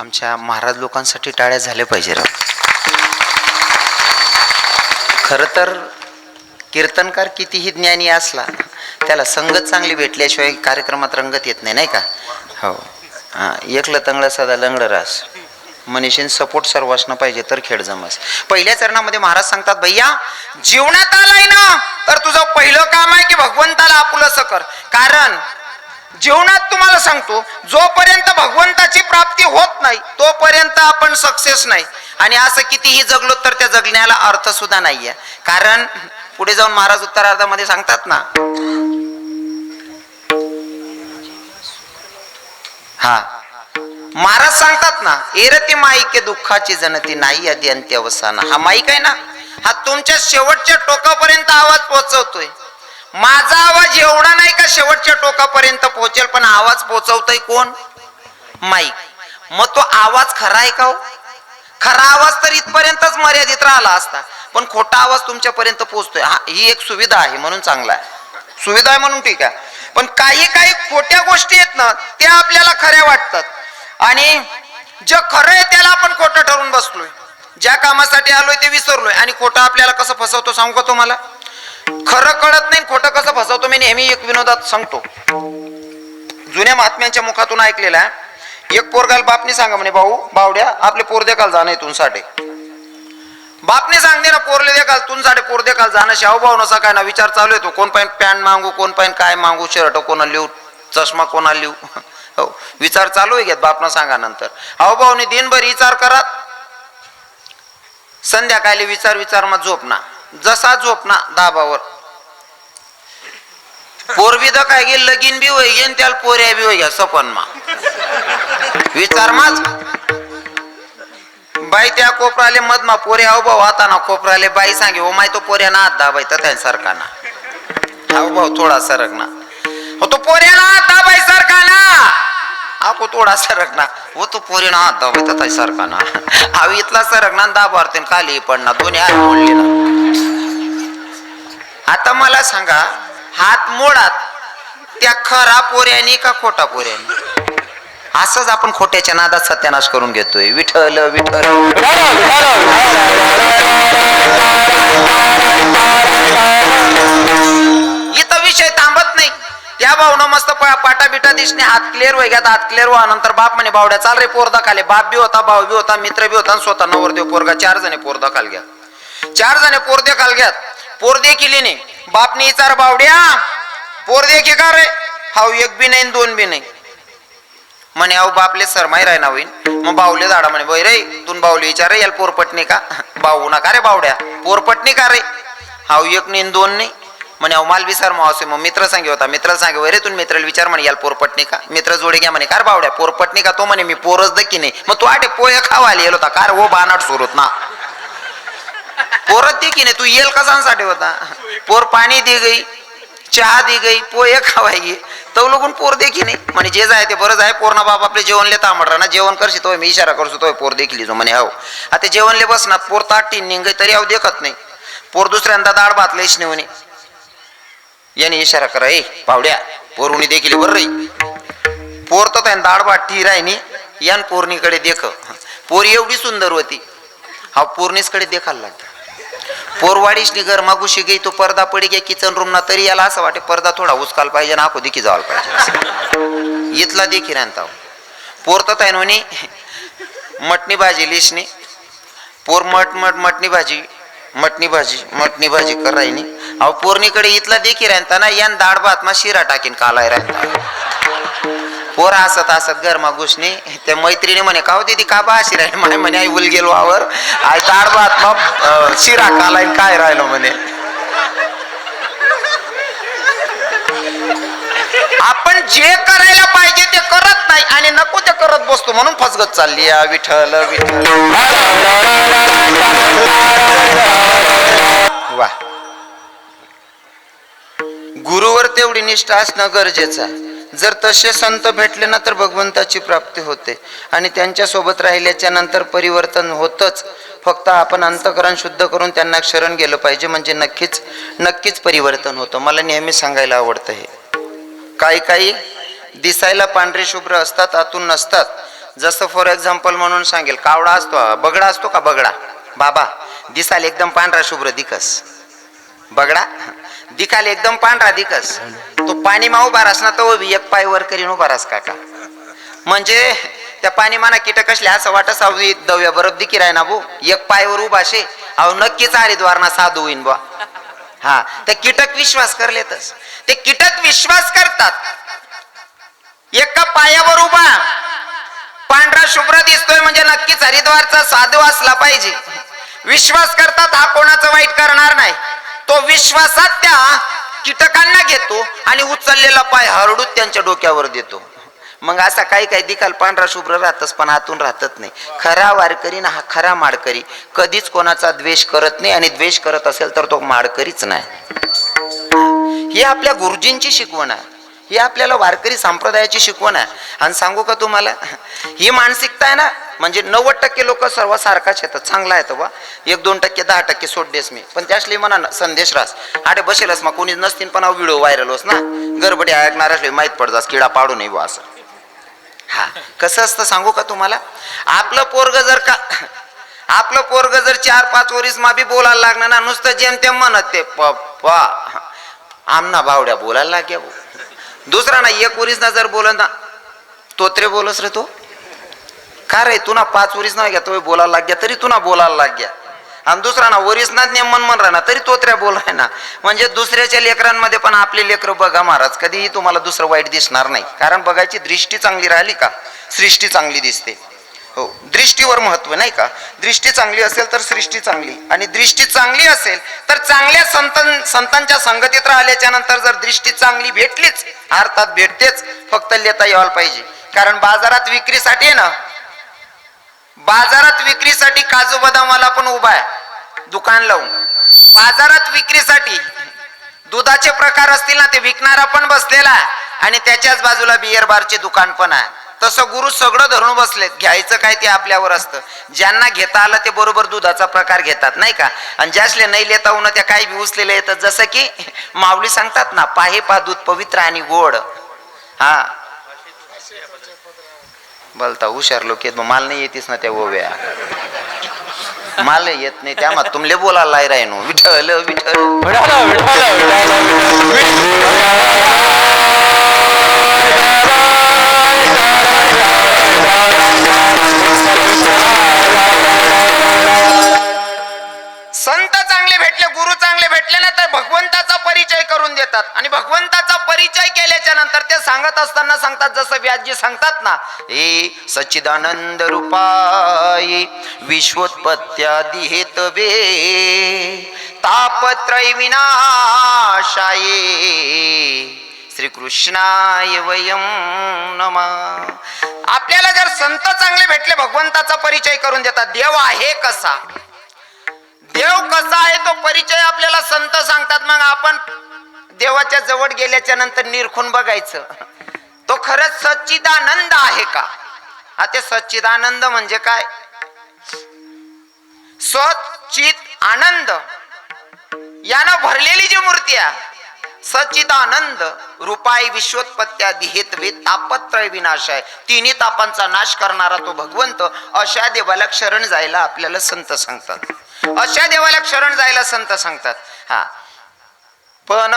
आमच्या महाराज लोकांसाठी टाळ्या झाल्या पाहिजे राव. खरं तर कीर्तनकार कितीही ज्ञानी असला त्याला संगत चांगली भेटल्याशिवाय कार्यक्रमात रंगत येत नाही, नाही का? हो. एकलं तंगलं सदा लंगड रास मनीषीन सपोर्ट सर्वांना पाहिजे तर खेळ जमस. पहिल्या चरणामध्ये महाराज सांगतात, भैया जीवनात आलाय ना तर तुझं पहिलं काम आहे की भगवंताला आपुलंसं कर. कारण जीवनात तुम्हाला सांगतो, जोपर्यंत भगवंताची प्राप्ती होत नाही तोपर्यंत आपण सक्सेस नाही. आणि असं कितीही जगलो तर त्या जगण्याला अर्थ सुद्धा नाहीये. कारण पुढे जाऊन महाराज उत्तरार्धामध्ये सांगतात ना, महाराज सांगतात ना, एरती माईके दुःखाची जनती नाही आधी अंत्यवसाना. हा माईक आहे ना, हा तुमच्या शेवटच्या टोकापर्यंत आवाज पोहोचवतोय. माझा आवाज एवढा नाही का शेवटच्या टोकापर्यंत पोहोचेल, पण आवाज पोहोचवतोय कोण? माईक. मग तो आवाज खरा आहे का हो? खरा आवाज तर इथपर्यंतच मर्यादित राहिला असता, पण खोटा आवाज तुमच्यापर्यंत पोहोचतोय. हा, ही एक सुविधा आहे म्हणून चांगला आहे, सुविधा आहे म्हणून ठीक आहे. पण काही काही खोट्या गोष्टी आहेत ना, त्या आपल्याला खऱ्या वाटतात आणि जे खरं आहे त्याला आपण खोटं ठरवून बसलोय. ज्या कामासाठी आलोय ते विसरलोय आणि खोटं आपल्याला कसं फसवतो सांगू का तुम्हाला? खरं कळत नाही, खोटं कसं फसवतो मी नेहमी एक विनोदात सांगतो. जुन्या महात्म्यांच्या मुखातून ऐकलेला आहे. एक पोरगाल बापने सांगा म्हणे, भाऊ बावड्या आपले पोर देखाल जाणं इथून साठे. बापने सांगते ना, पोरले देखाल तून साठे पोर देखाल जाणं. शाहू भाऊ नसा काय ना विचार चालू येतो, कोण पाहिजे पॅन्ट मागू, कोण पाहिजे काय मागू, शर्ट कोणा लिहू, चष्मा कोणा लिहू. हो, विचार चालू आहे घेत बापना सांगा नंतर. अहो भाऊने दिनभर विचार करा, संध्याकाळी विचार मग झोपना. जसा झोपना दाबावर पोर बी काय गे लगीन बी होई गेन त्याला पोऱ्या बी होई घ्या सपन मा विचार माच. बाई त्या कोपराले मधमा पोरे हाव भाऊ आता ना कोपराले बाई सांगे ओ माय तो पोऱ्याना हात दाबाई तर सारखा ना. हाव भाऊ थोडा सरक ना हो, तो पोऱ्याना हात दाबाई सारखा ना. आपको थोडा सरक ना वो तो पोरीना हात दाबाई तर सारखा ना. हाव इथला सरक ना दाबारते खाली पडना, दोन्ही हात मोडले ना. आता मला सांगा, हात मोडात त्या खरा पोऱ्यानी का खोटा पोऱ्यानी? असंच आपण खोट्याच्या नादात सत्यानाश करून घेतोय. विठ्ठल विठ्ठल. इथं विषय थांबत नाही. त्या भाऊनं मस्त पाटा बिटा दिसणे, हात क्लिअर व्हाय घ्या. हात क्लिअर व्हा नंतर बाप म्हणे, बावड्या चाल रे पोर दाखाले. बाप बी होता, भाऊ बी होता, मित्र बी होता आणि स्वतः नवरदेव पोरगा, 4 जणे पोर दाखाल घ्या. 4 जणे पोर देखाल घ्यात. पोर देखील नाही. बापने विचार, बावड्या पोर देखी का रे? हाव एक बी नाही 2 बी नाही म्हणे. अहो बापले सरमाई राय ना होईन. मग बावले झाडा म्हणे, बाई रे तून बावले विचार रे याला पोरपटणी का? बावू नका रे बावड्या पोरपटणी का रे? हाव एक नाही 2 नाही म्हणे. अहो माल बी सर मावसे. मग मित्र सांगे होता, मित्राला सांगे वय रे तू मित्राला विचार म्हणे याला पोरपटणी का? मित्र जोडे घ्या म्हणे, कार बावड्या पोरपटणी का? तो म्हणे मी पोरच दकी नाही. मग तू आटे पोहे खावा येल होता कार वो बानाट सुरत ना पोरत देखी नाही तू येल कसांसाठी होता? पोर पाणी दे गई, चहा दी गई, पोहे खावाय गे तो लोगून पोर देखी नाही म्हणे. जे जाय ते बरंच आहे. पोरणा बाप आपले जेवण लेता म्हणा ना, जेवण करशी तो मी इशारा करतो तो पोर देखील जो म्हणे. हो आता जेवणले बसणार पोर ताट टीन निघ तरी अहो देखत नाही. पोर दुसऱ्यांदा दाड भातलेच नाही म्हणे. याने इशारा करा, ए पावड्या पोरुणी देखील बरं रे. पोर तर त्याने दाड भात ठी राहिनी यान पोरणीकडे देख. पोर एवढी सुंदर होती. हा पोरणीसकडे देखायला लागला. पोरवाडीशनी घर मागुशी गई तो पडदा पडी गया किचन रूम ना, तरी याला असं वाटे पडदा थोडा उचकाल पाहिजे ना, आखो देखी जावाल पाहिजे. इथला देखी राहता पोर तर त्याने म्हणे मटणी भाजी लिसनी. पोर मटणी भाजी करायनी. अहो पोरणीकडे इथला देखी राहता ना, यान दाड भात मा शिरा टाकीन कालाय राहता. पोर असत गरमा घुसणे. त्या मैत्रिणी म्हणे, का होती ती का बा अशी राहिली? माय म्हणे आई उल गेलो आवर आई दाड भात मग शिरा कालाय काय राहिलो म्हणे. आपण जे करायला पाहिजे ते करत नाही आणि नको ते करत बसतो म्हणून फसगत चालली. विठ्ठल विठ्ठल. वा, गुरुवर तेवढी निष्ठा असणं गरजेचं आहे. जर तसे संत भेटले ना तर भगवंताची प्राप्ती होते आणि त्यांच्या सोबत राहिल्याच्या नंतर परिवर्तन होतच. फक्त आपण अंतःकरण शुद्ध करून त्यांना शरण गेलं पाहिजे, म्हणजे नक्कीच परिवर्तन होतं. मला नेहमी सांगायला आवडतं हे. काही दिसायला पांढरे शुभ्र असतात, आतून नसतात. जसं फॉर एक्झाम्पल म्हणून सांगेल, कावडा असतो, बगडा असतो का, बगडा बाबा दिसाल एकदम पांढरा शुभ्र दिकस, बगडा दिकाल एकदम पांढरा दिकस, तो पाणी मा उभा रास ना तो एक पाय वर करीन उभा रास काका, म्हणजे त्या पाणी माना कीटक असले असं वाटत सावधी दव्या बरोबर दिकी राय ना भो, एक पायवर उभा शे अहो नक्कीच हरिद्वार ना साधू होईन बा. हा ते कीटक विश्वास करलेतच, ते कीटक विश्वास करतात. एका पायावर उभा पांढरा शुभ्र दिसतोय म्हणजे नक्कीच हरिद्वारचा साधू असला पाहिजे. विश्वास करतात, हा कोणाचं वाईट करणार नाही. तो विश्वासात त्या कीटकांना घेतो आणि उचललेला पाय हरडूत त्यांच्या डोक्यावर देतो. मग असा काही काही दिकाल पांढरा शुभ्र राहतच पण आतून राहतच नाही. खरा वारकरी ना हा खरा माडकरी कधीच कोणाचा द्वेष करत नाही, आणि द्वेष करत असेल तर तो माडकरीच नाही. ही आपल्या गुरुजींची शिकवण आहे, ही आपल्याला वारकरी संप्रदायाची शिकवण आहे. आणि सांगू का तुम्हाला, ही मानसिकता आहे ना, म्हणजे 90% लोक सर्व सारखाच येतात, चांगला येतं बा, 1-2%, 10% सोडदेस मी, पण त्यासली म्हणा संदेश रास आडे बसेलच मग कोणी नसतील पण व्हिडिओ व्हायरल होस ना, गडबडी ऐकणार असले माहीत पडतात किडा पाडू नये बा असं. हा कसं असतं सांगू का तुम्हाला, आपलं पोरग जर 4-5 वरीस मा बी बोलायला लागणार ना, नुसतं जेमतेम म्हणत ते पप्पा आमना बावड्या बोलायला लाग्या. दुसरा ना 1 वरीस ना जर बोल ना तोत्रे बोलस रे तो का रे, तू ना 5 वरीस ना घ्या तो बोलायला लाग गया तरी तू ना बोलायला लाग गया, आणि दुसरा ना वरीस ना नेमन म्हण राहा ना तरी तोत्र्या बोलाय ना. म्हणजे दुसऱ्याच्या लेकरांमध्ये पण आपले लेकर बघा महाराज, कधीही तुम्हाला दुसरं वाईट दिसणार नाही. कारण बघायची दृष्टी चांगली राहिली का सृष्टी चांगली दिसते. हो, दृष्टीवर महत्व नाही का, दृष्टी चांगली असेल तर सृष्टी चांगली, आणि दृष्टी चांगली असेल तर चांगल्या संतांच्या संगतीत राहिल्याच्या नंतर जर दृष्टी चांगली भेटलीच, अर्थात भेटतेच, फक्त लेता यायला पाहिजे. कारण बाजारात विक्रीसाठी ना, बाजारात विक्रीसाठी काजू बदामाला पण उभा आहे दुकान लावून. बाजारात विक्रीसाठी दुधाचे प्रकार असतील ना ते विकणारा पण बसलेला आहे, आणि त्याच्याच बाजूला बियर बारचे दुकान पण आहे. तसं गुरु सगळं धरून बसलेत, घ्यायचं काय ते आपल्यावर असतं. ज्यांना घेता आलं ते बरोबर दुधाचा प्रकार घेतात नाही का, आणि ज्यासले नाही लेता उन त्या काही बी उचलेले येतात. जसं की माऊली सांगतात ना, पाहे पा दूध पवित्र आणि गोड. हा बोलता हुशार लोक येत, माल नाही येतीस ना त्या ओव्या, माल येत नाही त्या मग तुमले बोलायला राहिनो विठ्ठल विठ्ठल. संत चांगले भेटले, गुरु चांगले भेटले ना तर भगवंताचा परिचय करून देतात. आणि भगवंताचा परिचय केल्याच्या नंतर ते सांगत असताना सांगतात, जसं व्यासजी सांगतात ना, हे सच्चिदानंद रूपाय विश्वोत्पत्त्यादि हेतवे तापत्रय विनाशाय श्रीकृष्णाय वयम नमः. आपल्याला जर संत चांगले भेटले भगवंताचा परिचय करून देतात. देव आहे कसा, देव कसा आहे तो परिचय आपल्याला संत सांगतात. मग आपण देवाच्या जवळ गेल्याच्या नंतर निरखून बघायचं, तो खरंच सच्चिदानंद आहे का. हा ते सच्चिदानंद म्हणजे काय, सच्चित आनंद यानं भरलेली जी मूर्ती आहे, सच्चिदानंद रूपाय विश्वोत्पत्त्यादि हेतवे तापत्रय विनाशाय, तिन्ही तापांचा नाश करणारा तो भगवंत, अशा देवाला शरण जायला आपल्याला संत सांगतात. अशा देवाला शरण जायला संत सांगतात. हा पण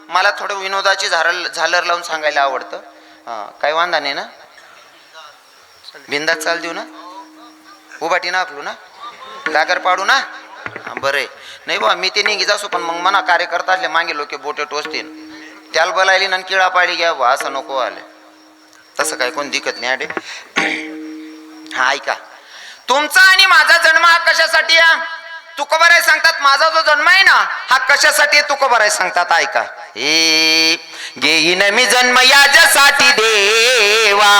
मला थोडं विनोदाची झालर लावून सांगायला आवडतं. काय वांधा नाही ना, बिंदात चाल देऊ ना, उभाटी नाकलू ना, गागर पाडू ना, बरे नाही बा मी ते निघी जासू, पण मग मना कार्यकर्ता असले मागे लोक बोटे टोचतील, त्याला बोलायली ना किळा पाडी घ्या बा असं नको आले. तसं काय कोण दिकत नाही आडे. हा ऐका, तुमचा आणि माझा जन्म हा कशासाठी आहे तुकोबाराय सांगतात. माझा जो जन्म आहे ना हा कशासाठी तुकोबाराय सांगतात. ऐका, हे घेईन मी जन्म याजसाठी देवा,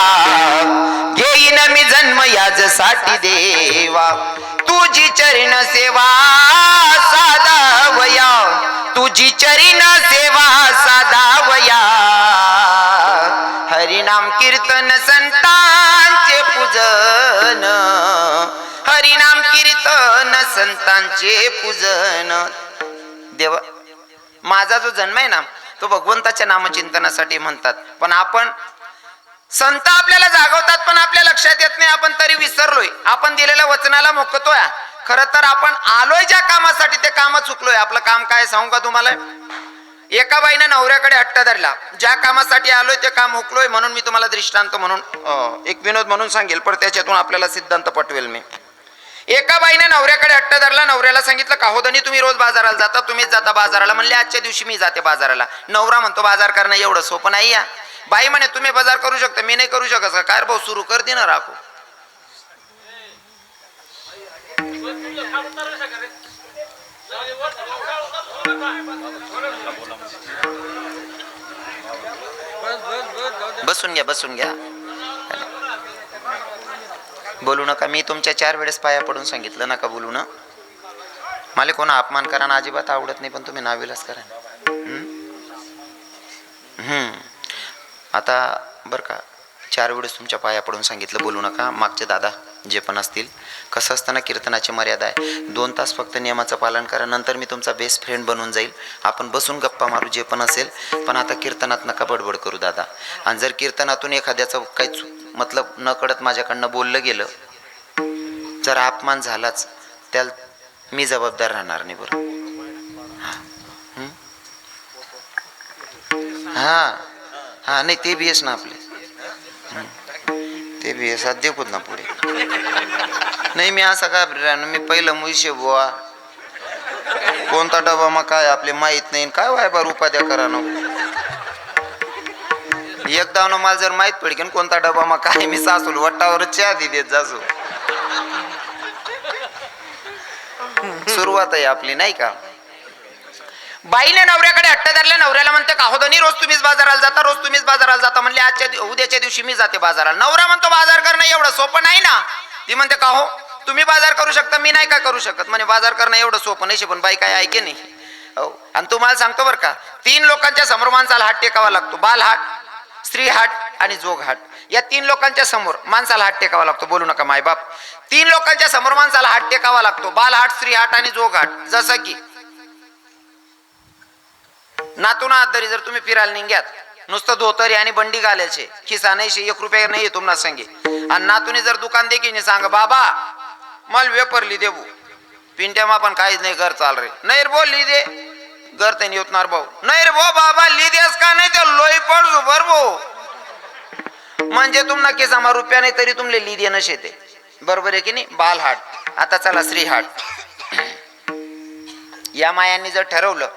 घेईन मी जन्म याजसाठी देवा, तुझी चरण सेवा साधावया, तुझी चरण सेवा साधावया, हरिनाम कीर्तन संतांचे पूजन, हरिनाम कीर्तन संतांचे पूजन. देवा माझा जो जन्म आहे ना तो भगवंताच्या नामचिंतनासाठी म्हणतात, पण आपण संत आपल्याला जागवतात पण आपल्या लक्षात येत नाही, आपण तरी विसरलोय. आपण दिलेल्या वचनाला मुकतोय. खरं तर आपण आलोय ज्या कामासाठी ते काम चुकलोय. आपलं काम काय सांगू का तुम्हाला? एका बाईने नवऱ्याकडे हट्ट धरला, ज्या कामासाठी आलोय ते काम हुकलोय. म्हणून मी तुम्हाला दृष्टांत म्हणून एक विनोद म्हणून सांगेल, पण त्याच्यातून आपल्याला सिद्धांत पटवेल मी. एका बाईने नवऱ्याकडे हट्ट धरला. नवऱ्याला सांगितलं, काहोदनी तुम्ही रोज बाजाराला जाता, तुम्हीच जाता बाजाराला. म्हणले आजच्या दिवशी मी जाते बाजाराला. नवरा म्हणतो बाजार करणं एवढं सोपं नाही या. बाई म्हणे तुम्ही बाजार करू शकता, मी नाही करू शकत. काय भाऊ सुरू कर दे ना राखो. बसून घ्या, बसून घ्या, बोलू नका. मी तुमच्या 4 वेळेस पाया पडून सांगितलं नका बोलू ना. मला कोणा अपमान करा ना अजिबात आवडत नाही, पण तुम्ही नाविलाज करा. आता बरं का, 4 वेळेस तुमच्या पाया पडून सांगितलं बोलू नका. मागचे दादा जे पण असतील, कसं असताना कीर्तनाची मर्यादा आहे. 2 तास फक्त नियमाचं पालन करा. नंतर मी तुमचा बेस्ट फ्रेंड बनून जाईल. आपण बसून गप्पा मारू जे पण असेल. पण आता कीर्तनात नका बडबड करू दादा. आणि जर कीर्तनातून एखाद्याचं काही मतलब न कळत माझ्याकडनं बोललं गेलं, जर अपमान झालाच, त्याला मी जबाबदार राहणार नाही. बरं हां हां, नाही ते बी एस ना आपले, ते बी एस देऊत ना पुढे. नाही मी असं का राहणार, मी पहिलं मुळशे बुवा. कोणता डबा मग काय आपले माहीत नाही, काय वाय बा उपाध्या करा ना. एकदा ना मला जर माहीत पडली कोणता डबा मग काय, मी सासूल वट्टावर चहा देत जासू. सुरुवात आहे आपली नाही का. बाईने नवऱ्याकडे हट्ट धरला. नवऱ्याला म्हणते काहोदनी रोज तुम्हीच बाजाराला जाता, रोज तुम्हीच बाजाराला जाता. म्हणले उद्याच्या दिवशी मी जाते बाजाराला. नवरा म्हणतो बाजार करणं एवढं सोपं नाही ना. ती म्हणते काहो तुम्ही बाजार करू शकता, मी नाही का करू शकत. म्हणे बाजार करणं एवढं सोपं नाही. पण बाई काय ऐके नाही. हो, आणि तुम्हाला सांगतो बरं का, 3 लोकांच्या समोर माणसाला हात टेकावा लागतो. बाल हाट, स्त्री हाट आणि जोग हाट. या 3 लोकांच्या समोर माणसाला हात टेकावा लागतो. बोलू नका मायबाप. 3 लोकांच्या समोर माणसाला हात टेकावा लागतो. बाल हाट, स्त्री हाट आणि जोग हाट. जसं की नातून हात धरी जर तुम्ही फिरायला निघ्यात, नुसतं धोतरी आणि बंडी घालायचे, खिसा नाही, 1 रुपया नाही तुम्हाला सांगे. आणि नातूने जर दुकान देखील सांग बाबा मल वेपरली देऊ, पिंट्या मापन काहीच नाही, घर चाल रे. नाही रे बोल ली दे, घर ते होतणार भाऊ. नाही रे भो बाबा ली देस का नाही, ते लोई पड जुबर भो. म्हणजे तुम नक्की समा रुपया नाही तरी तुमले ली देणं शेते. बरोबर आहे की नाही. बाल हाट. आता चला स्त्री हाट. या मायांनी जर ठरवलं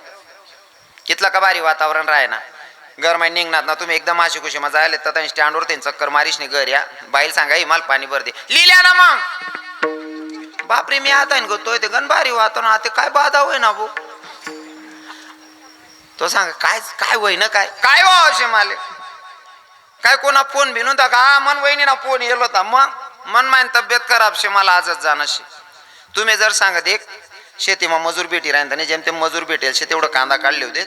कितलं का भारी वातावरण राहे ना, घर माही निघणार ना तुम्ही एकदम अशी खुशी मजा आले तर स्टँडवर त्यांनी चक्कर मारीश नाही. घर या बाईल सांगा हिमाल पाणी भर दे, लिहिल्या ना मग. बापरे मी आता गोतोय ते गण भारी वातावरण, आता काय बाधा होय ना भाऊ. तो सांग काय काय होई ना, काय काय व्हावशे माले, काय कोणा फोन भिनून का मन वहिनी ना फोन येलो होता. मग मन माइन तब्येत खराब शे, मला आजच जाणं शे. तुम्ही जर सांगत एक शेतीमा मजूर भेटी राहता जेम ते मजूर भेटेल शे तेवढं कांदा काढले होते,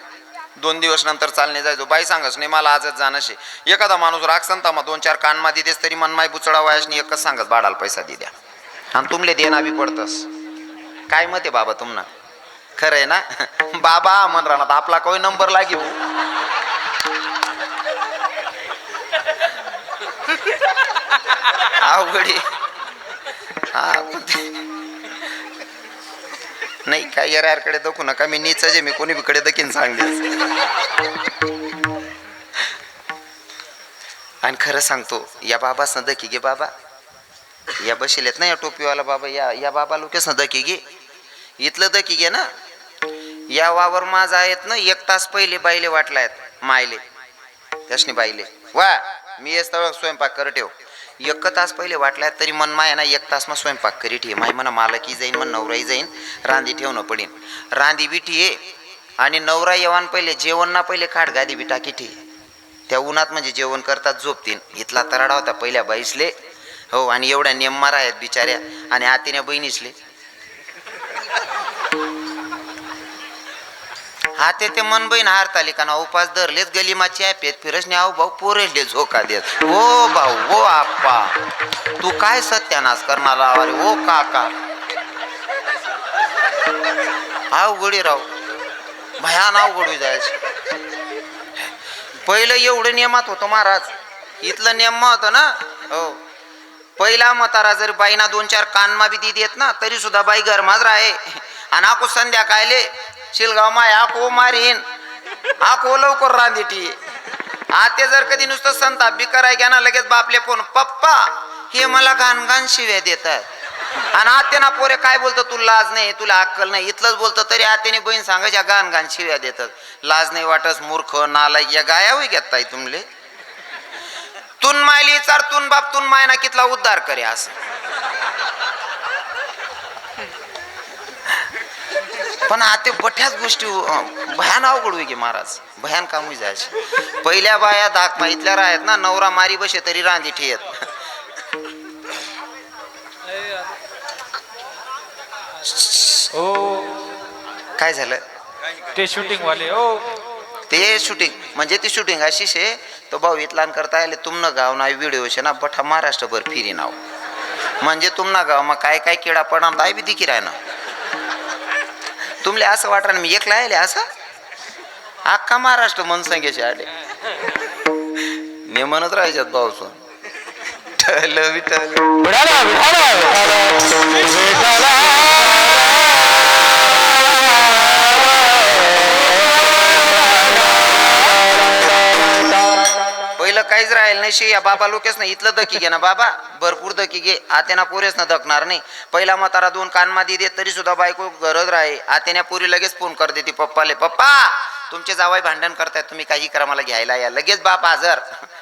2 दिवस नंतर चालणे जायचो. बाई सांगच नाही मला आजच जाणं शे. एखादा माणूस राखसंता मग 2-4 कानमा देतेस तरी मन माय बुचडा वायासनी एकच सांगत बाडाला पैसा दे द्या, आणि तुमले देना बी पडतस. काय मत आहे बाबा तुमना, खरं आहे ना. बाबा मन राहणार आपला कोई नंबर लागेल. अवघडी हा नाही काय यारकडे दाखवू नका, मी नीच जे मी कोणी बिकडे दखीन सांगले. आणि खरं सांगतो या बाबास न दखी गे बाबा, या बशिलेत ना या टोपीवाला बाबा, या बाबा लोकेस न दखी गे, इथलं दखी गे ना. या वावर माझा आहेत ना 1 तास पहिले बाईले वाटलायत मायले त्यासनी बाईले वा मी येस तळ स्वयंपाक कर ठेव. 1 तास पहिले वाटलाय तरी मन माय ना 1 तास मग स्वयंपाक करी ठे. माय म्हणा मालकी जाईन मग नवराही जाईन, रांदी ठेवणं पडीन. रांदी बी ठे आणि नवरा येवान पहिले जेवण ना पहिले खाट गादी बी टाकी ठे. त्या उन्हात म्हणजे जेवण करतात झोपतीन. इथला तराडा होता पहिल्या बाईसले. हो आणि एवढ्या नेममारा आहेत बिचाऱ्या आणि आतीने बहिणीसले. हा ते मन बहीण हारताली का ना उपास धरलेच गलीमाची ॲपेत फिरस न्याव भाऊ पोरेले झोका देत. हो भाऊ हो आप्पा तू काय सत्यानाश करणार अरे ओ काका. अवघडी राव भयान अवघड जायचं. पहिलं एवढं नियमात होतं महाराज, इथलं नेम होतं ना. हो, पहिला म्हातारा जर बाईना 2-4 कानमा बी दी देत ना तरी सुद्धा बाई गरमाच राहे. आणि आको संध्याकाळले शिलगाव माय आको मारीन आको लवकर रांदेटी. आते जर कधी नुसतं संताप बी कराय घ्या ना लगेच बापले फोन पप्पा हे मला घाण घाण शिव्या देतात. आणि आत्याना पोरे काय बोलतो तुला लाज नाही तुला अक्कल नाही इथलंच बोलतं तरी आत्याने बहीण सांगायच्या घाण घाण शिव्या देतात. लाज नाही वाटत मूर्ख नालायक या गाया होई घेताय तुमले. तुन मायली चार तुन बाप तुन मायना कितला उद्धार करे असं. पण आता बठ्याच गोष्टी भयान अवघड होई गे महाराज भयान काम जायचे. पहिल्या बाया धाक माहितल्या राहत ना नवरा मारी बसे तरी रांदी ठेयत. काय झालं ते शूटिंग वाले हो ते शूटिंग म्हणजे ती शूटिंग अशीच आहे. तो भाऊ इतलान करता आले तुमनं गाव ना व्हिडिओ शे ना बठा महाराष्ट्रभर फिरी नाव म्हणजे तुमना गाव मग काय काय किडा पडा ताय बी दिकी राय ना. तुमले असं वाटलं ना मी एकला आले असं अख्खा महाराष्ट्र मनसंख्येचे आले. मी म्हणत राहायच्यात भाऊसून ठल विठल पहिलं काहीच राहील नाही शे या बाबा लोकेच नाही इथलं दकी घे ना बाबा भरपूर दकी घे आत्याना पोरेच ना दकणार नाही. पहिला म्हातारा 2 कानमा दे देत तरी सुद्धा बायको गरज राहे. आत्याने पोरी लगेच फोन करते ती पप्पाले पप्पा तुमचे जावाई भांडण करतायत तुम्ही काही करा मला घ्यायला या. लगेच बाप हजर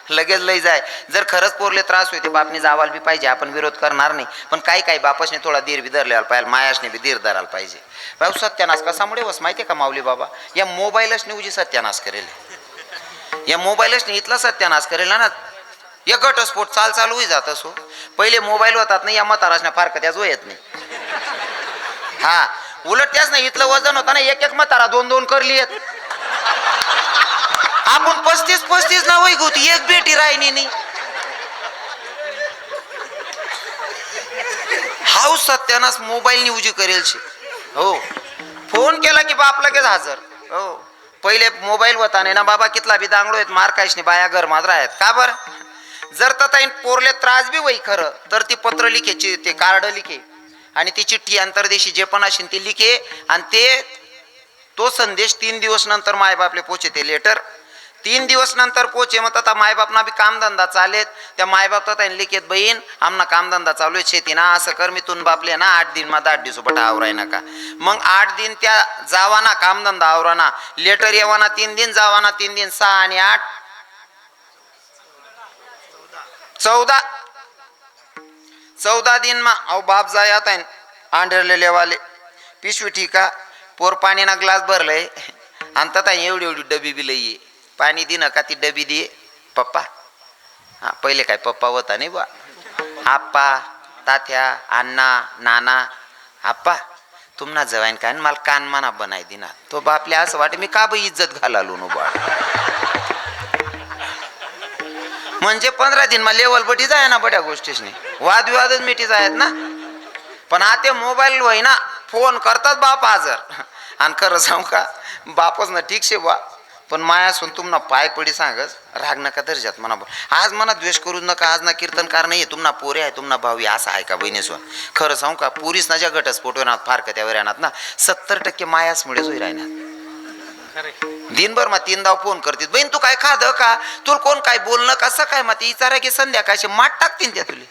लगेच लई जाय. जर खरंच पोरले त्रास होते बापने जावाल बी पाहिजे आपण विरोध करणार नाही. पण काही काही बापासने थोडा धीर बी धरलेला पाहिजे मायासने बी धीर धरायला पाहिजे. भाऊ सत्यानाश कसामुळे वस माहितीये का माऊली बाबा या मोबाईलच उजी सत्यानाश करेल. या मोबाईलच इथला सत्यानाश करेल ना. या घटस्फोट चालू होई जात असो. पहिले मोबाईल होतात ना या म्हातारासने फारक त्याच येत नाही. हा उलट त्याच नाही इथलं वजन होता ना एक म्हातारा 2-2 करली येत. आपण 35 ना वय होती एक बेटी राहिनी नाही. हाऊ सत्यानाश मोबाईल नि उजी करेल शे. हो फोन केला की बाप लगेच हजर. हो पहिले मोबाईल होता नाही ना बाबा कितला बी दांगडो आहेत मार कायच नाही बाया घर मात्र आहेत का बर. जर तर पोरले त्रास बी वय खरं तर ती पत्र लिखेची ते कार्ड लिखे आणि ती चिठ्ठी अंतरदेशी जे पण असेल ती लिखे आणि ते तो संदेश 3 दिवस नंतर मायबापले पोचे ते लेटर 3 दिवस नंतर पोचे. मग आता मायबापना बी कामधंदा चालेत त्या मायबाप तर लिखेत बहीण आमना कामधंदा चालू आहे शेती ना असं कर मी तुन बापले ना 8 दिन मा 8 दिवस बटा आवराय नका. मग 8 दिन त्या जावाना कामधंदा आवराना लेटर येवाना 3 दिन जावाना 3 दिन 6 आणि 8 14 दिन मा अहो बाप जाय आता आंडरलेले वाले पिशवी ठीका पोर पाणी ना ग्लास भरलंय आणि तता एवढी एवढी डबी बी लई पाणी दिन का ती डबी दे पप्पा. हा पहिले काय पप्पा होता नाही बा आप्पा तात्या अण्णा नाना आप्पा तुमना जवाईन काय मला कानमाना बनाय दिना. तो बापले असं वाटे मी का बाई इज्जत घालालो नो बा. म्हणजे 15 दिन मा लेवल बटी जाय ना बड्या गोष्टीसनी वादविवादच मिटी जायत ना. पण आता मोबाईल वय ना फोन करतात बाप हजर. आणि खरं सांगू का बापच ना ठीक शे बा पण माया असून तुम्हाला पाय पडी सांगच राग नका दर्जात म्हणा. आज मना द्वेष करू नका आज ना कीर्तनकार नाही तुम्हाला पोरे आहे तुम्हाला भावी असं आहे का बहिणीसोन. खरं सांगू का पुरीस ना ज्या घटस्फोट होणार फार का त्यावर येणार ना 70% मायासमुळेच होई राहणार. दिनभर मग 3 दाव फोन करतील बहीण तू काय खाद का तुला कोण काय बोलणं कसं काय मग ती विचारा की संध्याकाळचे माठ टाकतील त्या तुले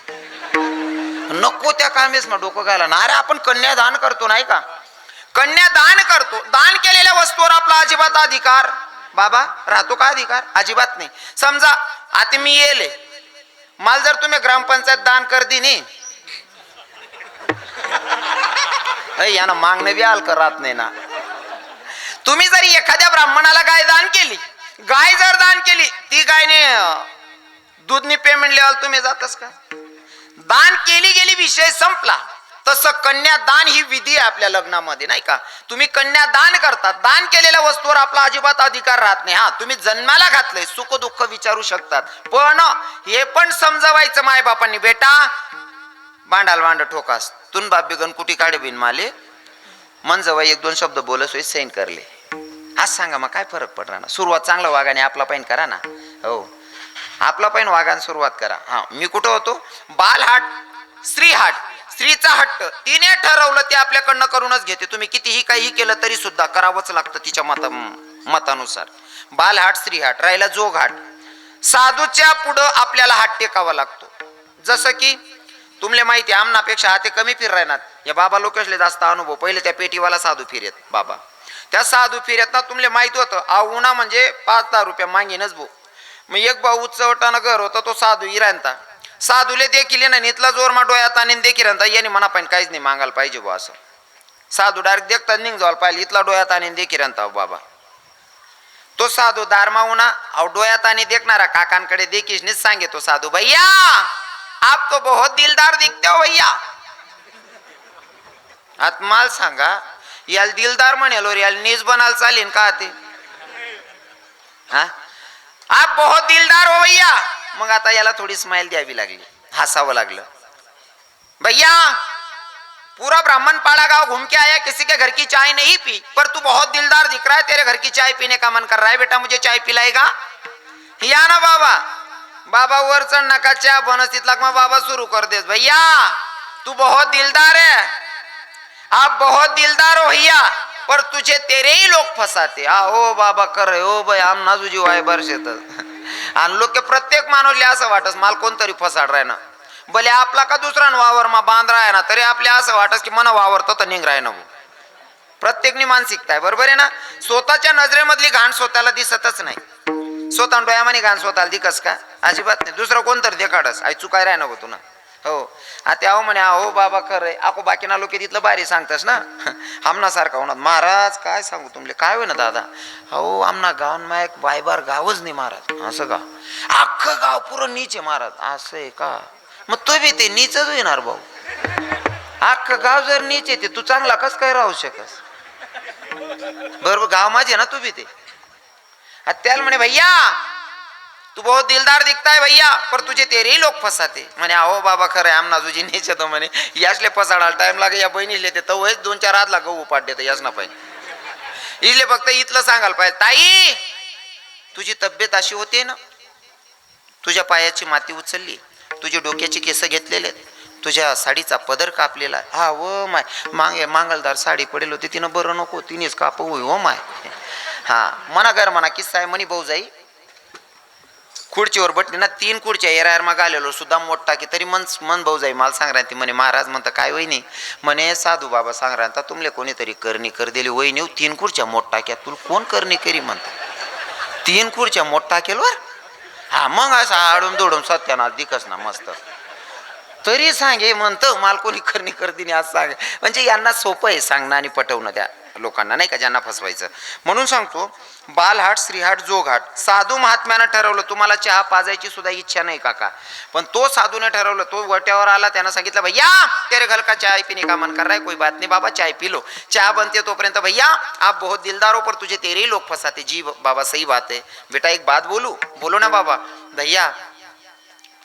नको त्या कामेस मग डोकं घाला ना. अरे आपण कन्यादान करतो नाही का कन्यादान करतो दान केलेल्या वस्तूवर आपला अजिबात अधिकार बाबा राहतो का अधिकार अजिबात नाही. समजा आता मी येले मला जर तुम्ही ग्रामपंचायत दान कर दिनी यानं मागणं बी हलकं राहत नाही ना. तुम्ही जरी एखाद्या ब्राह्मणाला गाय दान केली गाय जर दान केली ती गायने दूधनी पेमेंट लेवल तुम्ही जातस का. दान केली गेली विषय संपला. तसं कन्यादान ही विधी आहे आपल्या लग्नामध्ये नाही का. तुम्ही कन्यादान करतात दान केलेल्या वस्तूवर आपला अजिबात अधिकार राहत नाही. हा तुम्ही जन्माला घातलंय सुख दुःख विचारू शकतात पण हे पण समजावायचं मायबापांनी बेटा भांडाल भांड ठोकास तुन बाप बिगन कुठी काढे बिन माले मन जवळ 1-2 शब्द बोलस सैन करले आज सांगा मग काय फरक पडणार ना. सुरुवात चांगलं वागाने आपला पाहिजे करा ना. हो आपला पण वागान सुरुवात करा. हा, मी कुठं होतो? बालहाट, स्त्रीहाट, स्त्रीचा हट्ट तिने ठरवलं ते आपल्याकडनं करूनच घेते. तुम्ही कितीही काही केलं तरी सुद्धा करावंच लागतं तिच्या मतानुसार. बालहाट, स्त्रीहाट, राहिला जोगहाट. साधूच्या पुढं आपल्याला हात टेकावा लागतो. जसं की तुम्हाला माहिती आहे, आमनापेक्षा हाते कमी फिर राहणार. या बाबा लोकेशले जास्त अनुभव. पहिले त्या पेटीवाला साधू फिरेत बाबा. त्या साधू फिरत ना तुम्हाला माहिती होतं, उन्हा म्हणजे 5-10 रुपये मागेनच भाऊ. मग एक भाऊ उच्चवटानं घर होता, तो साधू इरांता. साधूले देखील ना इथला जोर मा डोळ्यात आणि देखील याने म्हणा पण काहीच नाही मागायला पाहिजे बा असं. साधू डायरेक्ट देखता निघ जायला पाहिजे, इथला डोळ्यात आणि देखील बाबा. तो साधू दारमा उन्हा डोळ्यात आणि देखणारा काकांकडे देखील सांगे तो साधू, भैया आप तो बहुत दिलदार दिखते हो भैया. आता माल सांगा, याला दिलदार म्हणेल और याला नीज बनायला चालेल का ते? हा, आप बहुत दिलदार हो भैया. मग आता याला थोडी स्माइल द्यावी लागली, हसावं लागलं. भैया पूरा ब्राह्मण पाड़ा गांव घूम के आया, किसी के घर की चाय नहीं पी, पर तू बहुत दिलदार दिख रहा है, तेरे घर की चाय पीने का मन कर रहा है, बेटा मुझे चाय पिलाएगा? या ना बाबा. बाबा वर चढ़ नका चहा बनस तिथला मग बाबा सुरू कर देस, भैया तू बहुत दिलदार है, आप बहुत दिलदार हो भैया, पर तुझे तेरे ही लोग फसाते. ओ बाबा कर ओ बाई आम नाजुजी वाय बरशेत. आणि लोक प्रत्येक माणूसले असं वाटस माल कोणतरी फसाड राय ना. भले आपला का दुसरा वावर मा बांध राय ना, तरी आपल्या असं वाटस की मन वावरतो तर निघ राय ना. प्रत्येकनी मानसिकता आहे, बरोबर आहे ना. स्वतःच्या नजरेमधली घाण स्वतःला दिसतच नाही. स्वतः डोळ्यामानी घाण स्वतःला दिकस का? अजिबात नाही. दुसरं कोणतरी देखाडस आई चुकाय राय नको तुला. हो आता अहो म्हणे हो बाबा खरंय, आको बाकीना लोक तिथलं बारी सांगतास ना. आमना सारखा होणार महाराज. काय सांगू तुमले, काय होय ना दादा. हो आमना गाव मा एक बायबार गावच नाही महाराज. असं का? अख्खं गाव पुरं नीच आहे महाराज. असं आहे का? मग तो बी ते नीचच होणार भाऊ. अख्खं गाव जर नीच येते, तू चांगला कस काय राहू शकस? बरोबर गाव माझे ना तू बी ते. त्याला म्हणे भैया तू बहुत दिलदार दिखता है भैया, पर तुझे तेरे ही लोग फसाते. म्हणे अहो बाबा खरं आहे, आमना तुझी नेच येतो म्हणे. यासले फसाडायला टाइम लागे. या बहिणीले ते तवच 2-4 हातला गहू पाठ देतं याच ना पाहिजे. इले फक्त इथलं सांगायला पाहिजे, ताई तुझी तब्येत अशी होते ना, तुझ्या पायाची माती उचलली, तुझे डोक्याचे केस घेतलेले, तुझ्या साडीचा पदर कापलेला. हा व माय मांगलदार साडी पडेल होती, तिनं बरं नको तिनेच कापू हो माय. हा मना घर म्हणा किस्सा आहे. म्हणी भाऊ जाई खुर्चीवर बटली ना, 3 खुर्च्या एरायर मग आलेलो सुद्धा मोठा की तरी मन भाऊ जाई मला सांग राहते म्हणे. महाराज म्हणता काय वहिनी म्हणे, साधू बाबा सांग राहता तुमले कोणीतरी करणी कर दिली वहिनी. 3 खुर्च्या मोठा क्या तुला कोण करणी करी म्हणता? 3 खुर्च्या मोठा केलवर. हा मग असं आडून दोडून सत्यानाश दिकस ना मस्त. तरी सांगे म्हणतं माल कोणी करणी करते आज सांग. म्हणजे यांना सोपं आहे सांगणं आणि पटवणं त्या लोकांना, नाही का, ज्यांना फसवायचं. म्हणून सांगतो बालहाट, स्त्रीहाट, जोगहाट. साधू महात्म्यानं ठरवलं तुम्हाला चहा पाजायची सुद्धा इच्छा नाही काका, पण तो साधूने ठरवलं. तो वट्यावर आला, त्यानं सांगितलं भैया तेरे घर का चाय पीने का मन कर रहा है, कोई बात नहीं बाबा चाय पी लो. चहा बनते तोपर्यंत भैया आप बहुत दिलदार हो, पर तुझे तेरे ही लोग फसाते. जी बाबा सही बात है बेटा, एक बात बोलू? बोलो ना बाबा. भैया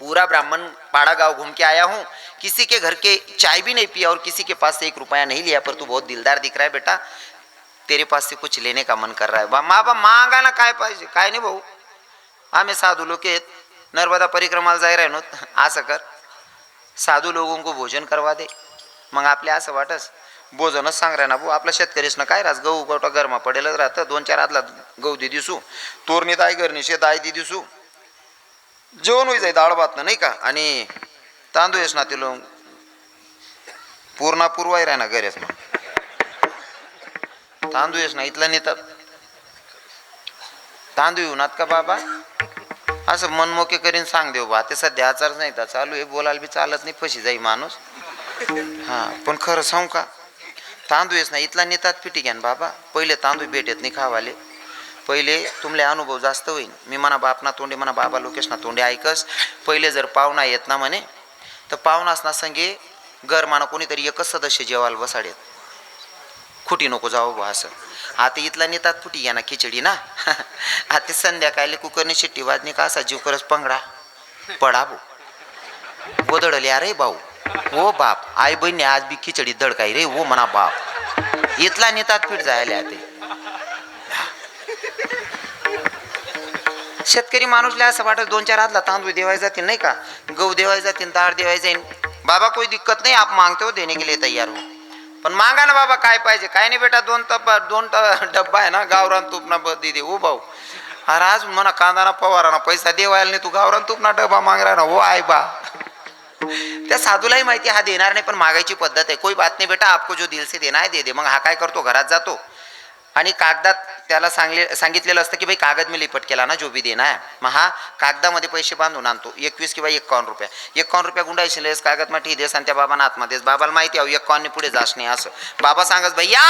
पूरा ब्राह्मण पाड़ा गांव घूम के आया हूँ, किसी के घर के चाय भी नहीं पिया और किसी के पास से 1 रुपया नहीं लिया, पर तू बहुत दिलदार दिख रहा है बेटा, तेरे पास से कुछ लेने का मन कर रहा है. बाबा मागा ना काय पाहिजे? काय नाही भाऊ, आम्ही साधू लोक आहेत, नर्मदा परिक्रमाला जाय राहिनो. असं कर साधू लोगों को भोजन करवा दे. मग आपल्या असं वाटस भोजनच सांग राह ना भाऊ. आपल्या शेतकरीसनं काय राहत, गहू गोटा गरमा पडेलच राहतं. 2-4 हातला गहू दे दिसू, तोरणी दाय घरनी शे दाय दे दिसू, जेवण होई जाई डाळ भात नाही का. आणि तांदूळ येस ना ते लोक पूर्णा पुरवाय राह ना घरेच. मग तांदूळ येस ना इथला नेतात तांदूळ येऊनात का बाबा, असं मनमोके करीन सांग देऊ बा. ते सध्या आचार नाही तर चालू आहे, बोलायला बी चालत नाही, फशी जाई माणूस. हां पण खरं सांगू का, तांदूळ येस ना इथला नेतात पिटी घ्यान बाबा. पहिले तांदूळ भेटत नाही खावाले, पहिले तुमले अनुभव जास्त होईल. मी म्हणा बापना तोंडे म्हणा बाबा लोकेश ना तोंडे ऐकस. पहिले जर पाहुणा येत ना म्हणे, तर पाहुणास ना संगे घर म्हणा कोणीतरी एकच सदस्य जेवायला बसाडेत, खुटी नको जाऊ बा असं. आता इथला नेतात फुटी घ्या ना खिचडी ना. आता संध्याकाळी कुकरने शिट्टी वाजणी का असा जीव करस पंगडा पडा भाऊ गोदडले. अरे भाऊ ओ बाप, आई बहिणी आज बी खिचडी दडकाई रे ओ म्हणा बाप. इथला नेतात पीठ जायला ते शेतकरी माणूसला असं वाटत 2-4 हातला तांदूळ देवाय जातील नाही का, गहू देवाय जातील, दाळ देवाय जाईल. बाबा कोई दिक्कत नहीं, आप मांगते हो देने के लिए तैयार हो, पण मागा ना बाबा काय पाहिजे. काय नाही बेटा, 2 डब्बा आहे ना गावरान तूप ना दे हो भाऊ. अरे आज म्हणा कांदा ना फवारा ना पैसा देवायला नाही, तू गावरान तूप ना डब्बा माग रहा ना हो आई बा. त्या साधूलाही माहिती हा देणार नाही, पण मागायची पद्धत आहे. कोई बात नाही बेटा, आपको जो दिल से देना है दे दे. मग हा काय करतो, घरात जातो आणि कागदात त्याला सांगितलेलं असतं की भाई कागद मी लिपट केला ना जो भी देना है. मग हा कागदामध्ये पैसे बांधून आणतो 21 किंवा 51 रुपया. 51 रुपया गुंडायशी लेस कागद मा देस आणि त्या बाबांना आतमध्येच. बाबाला माहिती आहे 51 ने पुढे जास नाही असं. बाबा सांगत भैया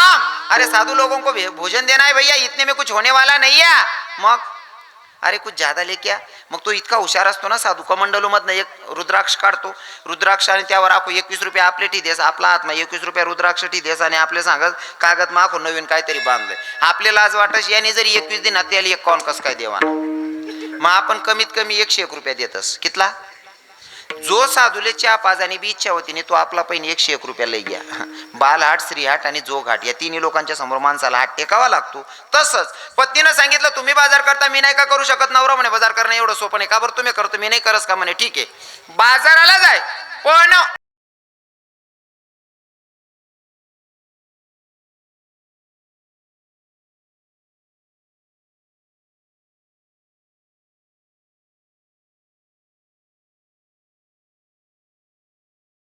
अरे साधू लोगों को भोजन देना है भैया, इतने में कुछ होने वाला नहीं है. मग अरे कुछ ज्यादा लेके आ. मग तो इतका हुशार असतो ना साधू, कमंडलूमधनं एक रुद्राक्ष काढतो, रुद्राक्ष आणि त्यावर आखो 21 रुपये आपले ठिदेस, आपला हातमा 21 रुपये रुद्राक्ष ठिदेस आणि आपले सांगत कागद माखो नवीन काहीतरी बांधलंय. आपले लाज वाटस याने जरी 21 दिनात त्याला 51 कस काय देवाना. मग आपण कमीत कमी 101 रुपया देतस. कितला? जो साधूले चहा पाजाने बी इच्छा होती नाही तो आपला पहिने 101 रुपया लई घ्या. बालहाट, श्रीहाट आणि जोगहाट या तिन्ही लोकांच्या समोर माणसाला हात टेकावा लागतो. तसंच पत्नीनं सांगितलं तुम्ही बाजार करता, मी नाही का करू शकत. नवरा म्हणे बाजार करणं एवढं सोपं नाही का बरं, तुम्ही करतो मी नाही करस का म्हणे. ठीक आहे बाजाराला जाय, पण